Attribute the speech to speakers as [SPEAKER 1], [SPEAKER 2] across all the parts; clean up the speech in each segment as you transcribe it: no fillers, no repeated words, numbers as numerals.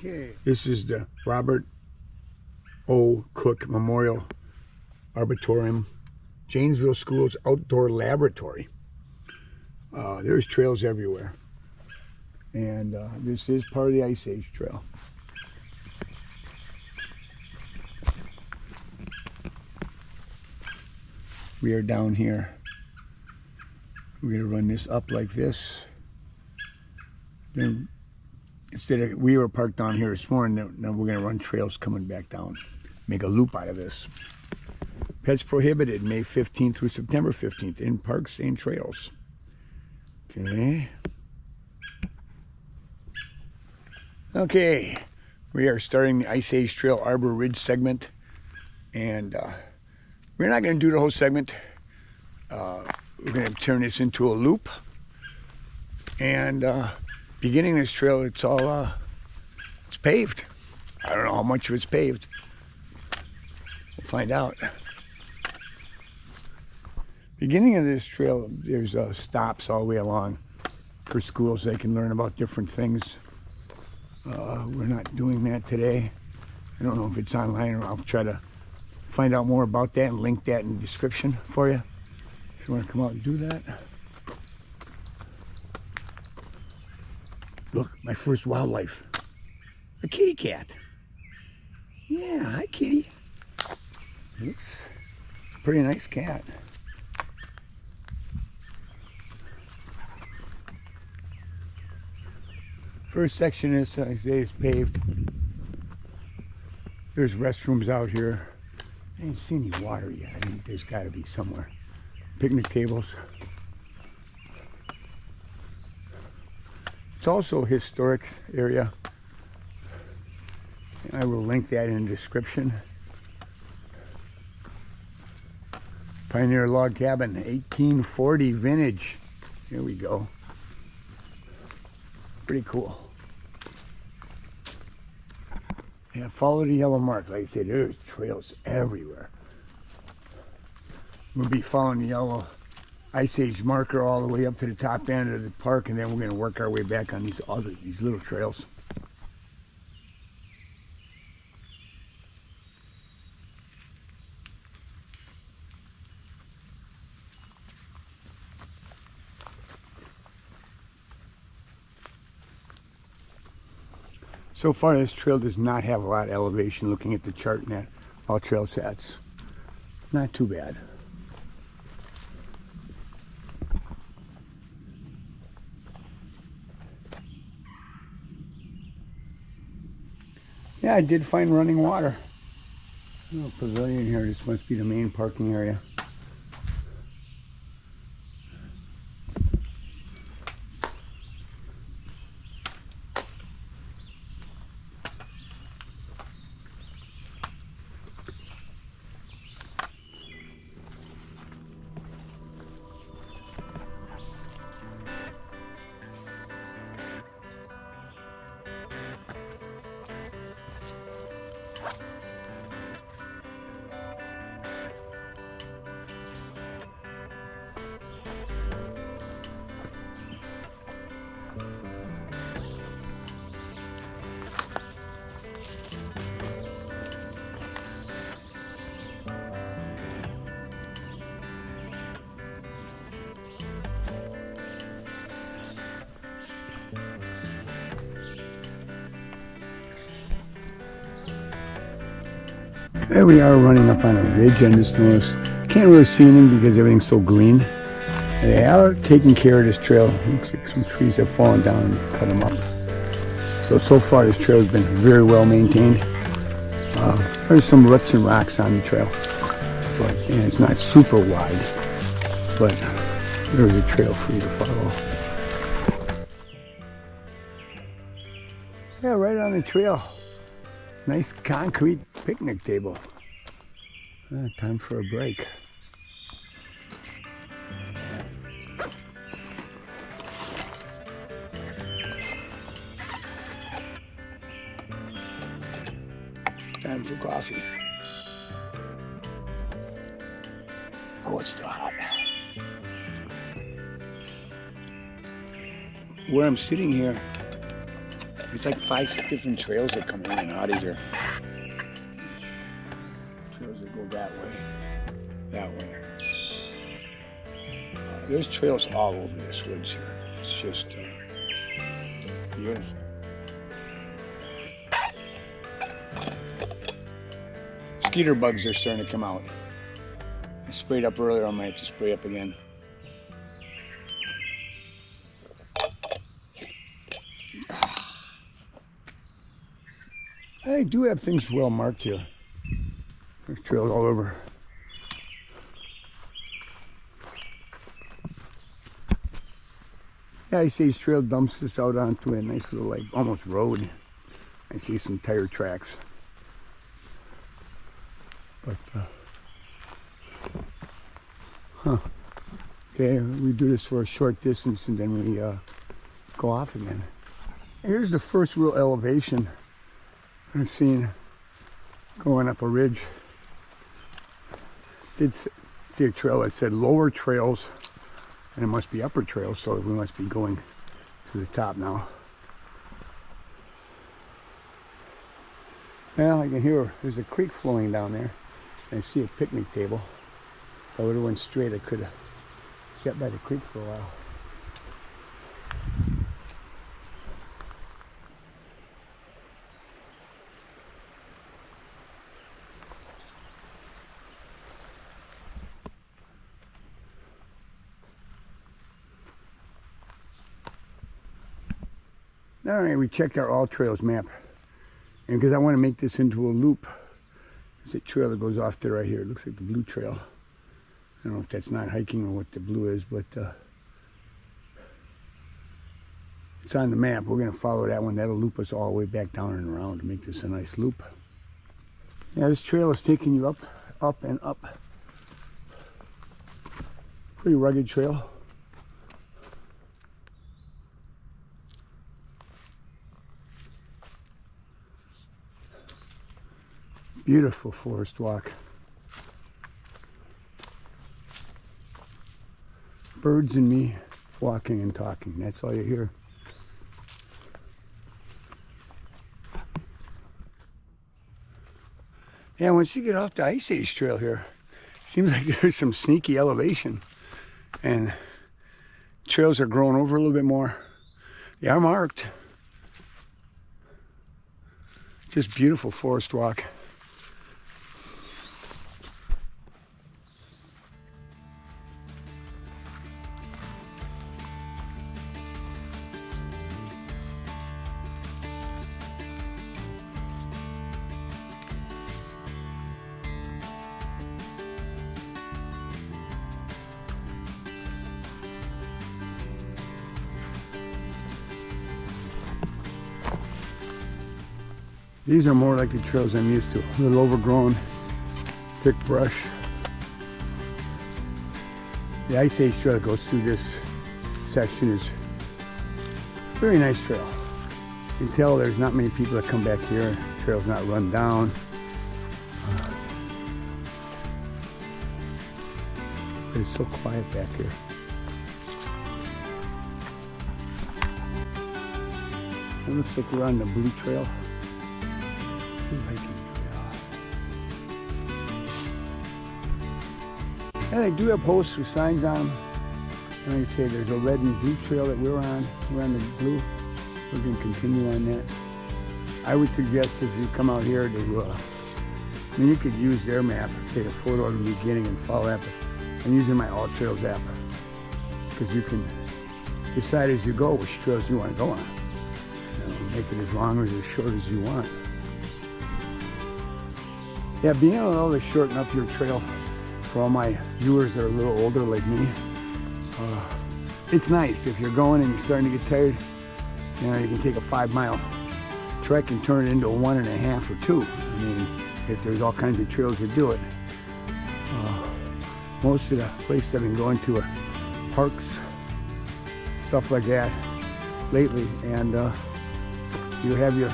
[SPEAKER 1] Okay. This is the Robert O. Cook Memorial Arboretum, Janesville School's outdoor laboratory. There's trails everywhere. And this is part of the Ice Age Trail. We are down here. We're going to run this up like this. Then we were parked down here this morning. Now we're going to run trails coming back down. Make a loop out of this. Pets prohibited May 15th through September 15th in parks and trails. Okay. Okay. We are starting the Ice Age Trail Arbor Ridge segment. And we're not going to do the whole segment. We're going to turn this into a loop. And beginning this trail, it's all it's paved. I don't know how much of it's paved. We'll find out. Beginning of this trail, there's stops all the way along for schools. They can learn about different things. We're not doing that today. I don't know if it's online, or I'll try to find out more about that and link that in the description for you if you want to come out and do that. Look, my first wildlife. A kitty cat. Yeah, hi kitty. Looks pretty nice cat. First section is, I say, is paved. There's restrooms out here. I didn't see any water yet. I think there's got to be somewhere. Picnic tables. It's also a historic area. I will link that in the description. Pioneer log cabin, 1840 vintage. Here we go. Pretty cool. Yeah, follow the yellow mark. Like I said, there's trails everywhere. We'll be following the yellow Ice Age marker all the way up to the top end of the park, and then we're going to work our way back on these little trails. So far, this trail does not have a lot of elevation. Looking at the chart and that AllTrails sets, not too bad. Yeah, I did find running water. A little pavilion here. This must be the main parking area. There we are running up on a ridge. I just noticed, can't really see anything because everything's so green. They are taking care of this trail. Looks like some trees have fallen down and cut them up. So far this trail has been very well maintained. There's some roots and rocks on the trail, but it's not super wide, but there's a trail for you to follow. Yeah, right on the trail. Nice concrete picnic table. Time for a break. Time for coffee. Oh, it's still hot. Where I'm sitting here, It's like 5 different trails that come in and out of here. Trails that go that way, that way. There's trails all over this woods here. It's just beautiful. Mosquito bugs are starting to come out. I sprayed up earlier, I might have to spray up again. I do have things well marked here. There's trails all over. Yeah, I see trail dumps this out onto a nice little, like, almost road. I see some tire tracks. But, okay, we do this for a short distance and then we go off again. Here's the first real elevation I've seen going up a ridge. Did see a trail that said lower trails, and it must be upper trails, so we must be going to the top now. Well, I can hear there's a creek flowing down there. I see a picnic table. If I would have went straight, I could have sat by the creek for a while. All right, we checked our AllTrails map, and because I want to make this into a loop, there's a trail that goes off to right here. It looks like the blue trail. I don't know if that's not hiking or what the blue is, but it's on the map. We're going to follow that one. That'll loop us all the way back down and around to make this a nice loop. Yeah, this trail is taking you up, up, and up. Pretty rugged trail. Beautiful forest walk. Birds and me walking and talking. That's all you hear. Yeah, once you get off the Ice Age trail here, seems like there's some sneaky elevation. And trails are growing over a little bit more. They are marked. Just beautiful forest walk. These are more like the trails I'm used to. A little overgrown, thick brush. The Ice Age trail that goes through this section is a very nice trail. You can tell there's not many people that come back here. The trail's not run down. But it's so quiet back here. It looks like we're on the blue trail. And they do have posts with signs on them. And like I say, there's a red and blue trail that we're on. We're on the blue. We're going to continue on that. I would suggest if you come out here to, I mean, you could use their map, take a photo of the beginning and follow that. But I'm using my AllTrails app because you can decide as you go which trails you want to go on. You know, make it as long or as short as you want. Yeah, being able to shorten up your trail for all my viewers that are a little older like me, it's nice. If you're going and you're starting to get tired, you know, you can take a 5-mile trek and turn it into a 1.5 or 2. I mean, if there's all kinds of trails that do it. Most of the places I've been going to are parks, stuff like that lately, and you have your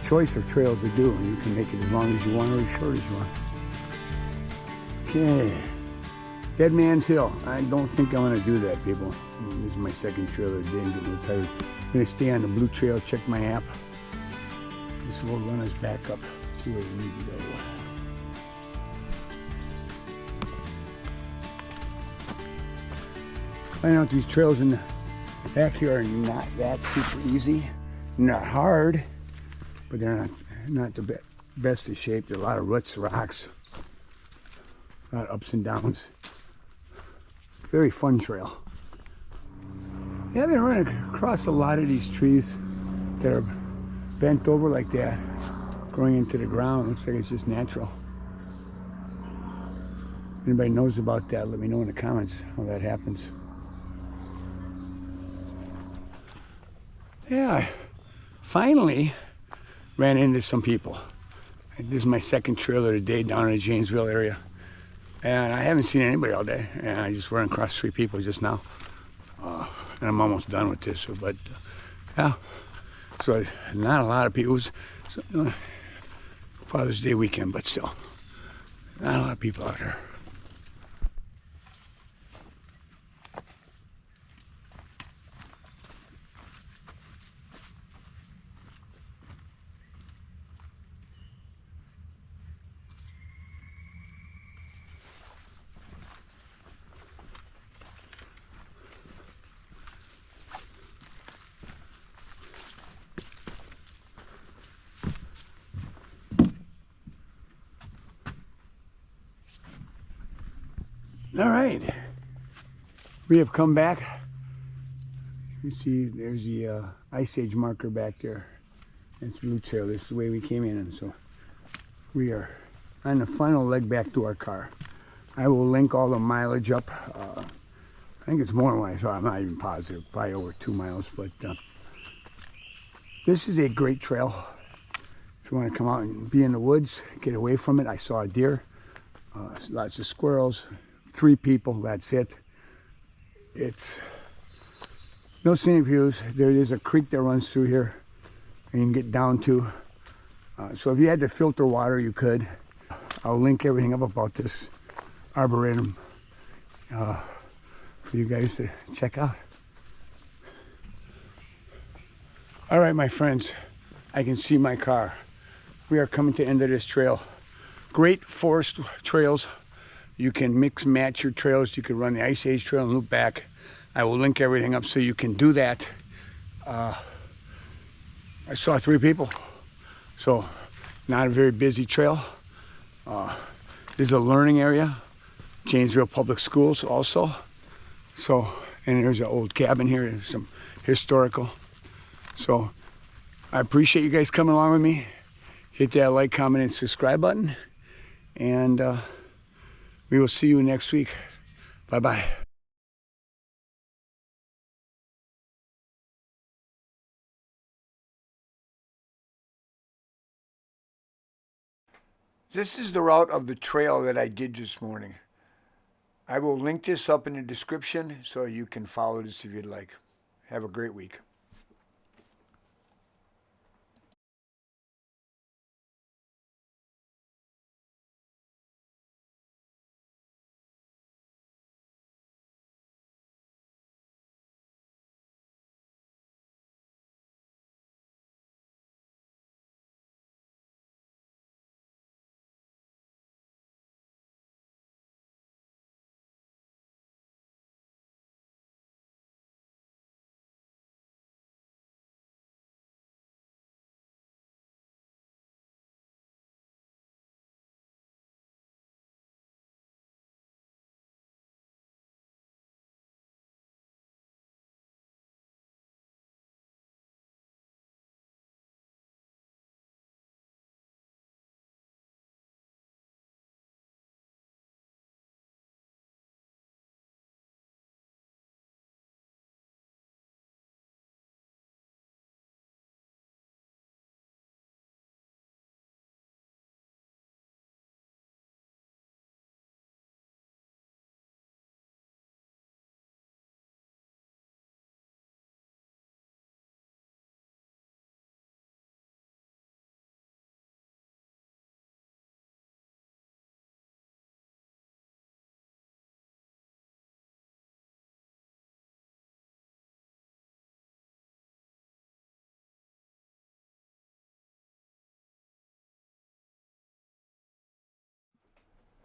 [SPEAKER 1] choice of trails to do, and you can make it as long as you want or as short as you want. Okay, Dead Man's Hill. I don't think I want to do that, people. This is my second trail of the day. I'm getting a little tired. I'm going to stay on the blue trail, check my app. This will run us back up to where we need to go. Find out these trails in the back here are not that super easy. Not hard, but they're not the best of shape. There are a lot of roots, rocks, a lot of ups and downs. Very fun trail. Yeah, I've been running across a lot of these trees that are bent over like that, growing into the ground. Looks like it's just natural. Anybody knows about that, let me know in the comments how that happens. Yeah, I finally ran into some people. This is my second trail of the day down in the Janesville area. And I haven't seen anybody all day. And I just ran across 3 people just now. And I'm almost done with this. But yeah, so not a lot of people. It was Father's Day weekend, but still, not a lot of people out there. All right, we have come back. You see, there's the Ice Age marker back there. It's Blue Trail. This is the way we came in, and so we are on the final leg back to our car. I will link all the mileage up. I think it's more than what I thought. I'm not even positive. Probably over 2 miles, but this is a great trail. If you want to come out and be in the woods, get away from it. I saw a deer, lots of squirrels. 3 people, that's it. It's no scenic views. There is a creek that runs through here and you can get down to. So if you had to filter water, you could. I'll link everything up about this arboretum for you guys to check out. All right, my friends, I can see my car. We are coming to the end of this trail. Great forest trails. You can mix match your trails. You can run the Ice Age trail and loop back. I will link everything up so you can do that. I saw 3 people, so not a very busy trail. This is a learning area. Janesville Public Schools also. So, and there's an old cabin here. There's some historical. So I appreciate you guys coming along with me. Hit that like, comment, and subscribe button. And we will see you next week. Bye-bye. This is the route of the trail that I did this morning. I will link this up in the description so you can follow this if you'd like. Have a great week.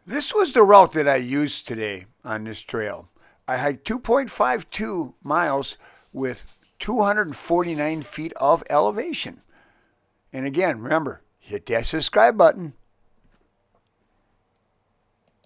[SPEAKER 1] This was the route that I used today on this trail. I hiked 2.52 miles with 249 feet of elevation. And again, remember, hit that subscribe button.